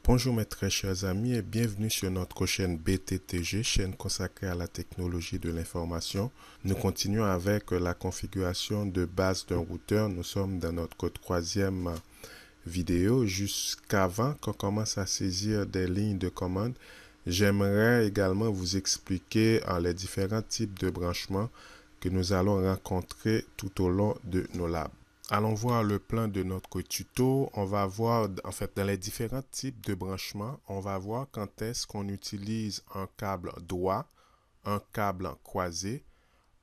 Bonjour mes très chers amis et bienvenue sur notre chaîne BTTG, chaîne consacrée à la technologie de l'information. Nous continuons avec la configuration de base d'un routeur. Nous sommes dans notre troisième vidéo. Jusqu'avant qu'on commence à saisir des lignes de commande, j'aimerais également vous expliquer les différents types de branchements que nous allons rencontrer tout au long de nos labs. Allons voir le plan de notre tuto. On va voir, en fait, dans les différents types de branchements, on va voir quand est-ce qu'on utilise un câble droit, un câble croisé,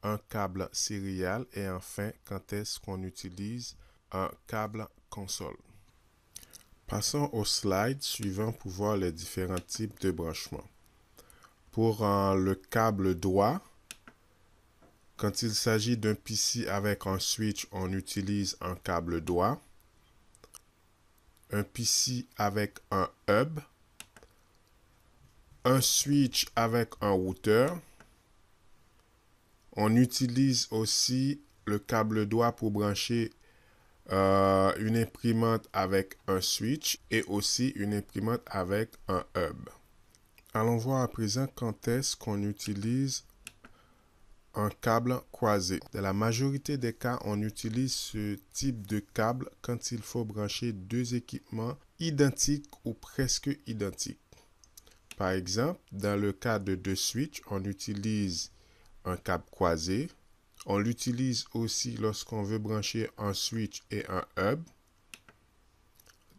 un câble sérial et enfin, quand est-ce qu'on utilise un câble console. Passons au slide suivant pour voir les différents types de branchements. Pour le câble droit, quand il s'agit d'un PC avec un switch, on utilise un câble droit. Un PC avec un hub. Un switch avec un routeur. On utilise aussi le câble droit pour brancher une imprimante avec un switch et aussi une imprimante avec un hub. Allons voir à présent quand est-ce qu'on utilise un câble croisé. Dans la majorité des cas, on utilise ce type de câble quand il faut brancher deux équipements identiques ou presque identiques. Par exemple, dans le cas de deux switches, on utilise un câble croisé. On l'utilise aussi lorsqu'on veut brancher un switch et un hub.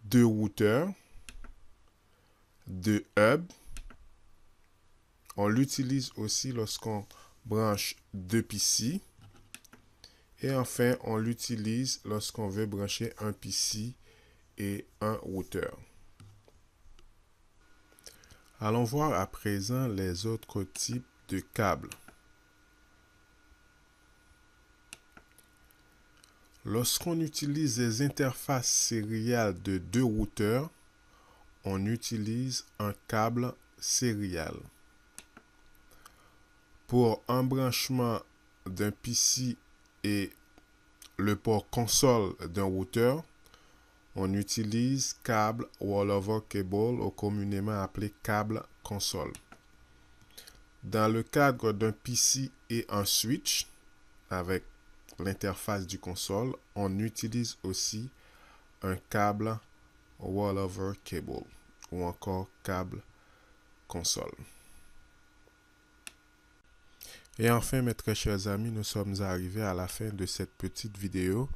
Deux routeurs. Deux hubs. On l'utilise aussi lorsqu'on branche deux PC. Et enfin, on l'utilise lorsqu'on veut brancher un PC et un routeur. Allons voir à présent les autres types de câbles. Lorsqu'on utilise les interfaces sériales de deux routeurs, on utilise un câble sérial. Pour un branchement d'un PC et le port console d'un routeur, on utilise câble All-over Cable ou communément appelé câble console. Dans le cadre d'un PC et un switch, avec l'interface du console, on utilise aussi un câble All-over Cable ou encore câble console. Et enfin, mes très chers amis, nous sommes arrivés à la fin de cette petite vidéo.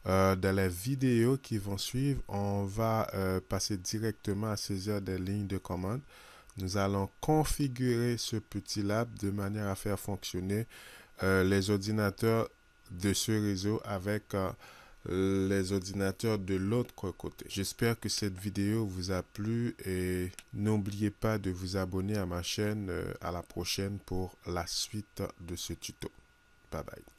Dans les vidéos qui vont suivre, on va passer directement à saisir des lignes de commande. Nous allons configurer ce petit lab de manière à faire fonctionner les ordinateurs de ce réseau avec les ordinateurs de l'autre côté. J'espère que cette vidéo vous a plu et n'oubliez pas de vous abonner à ma chaîne. À la prochaine pour la suite de ce tuto. Bye bye.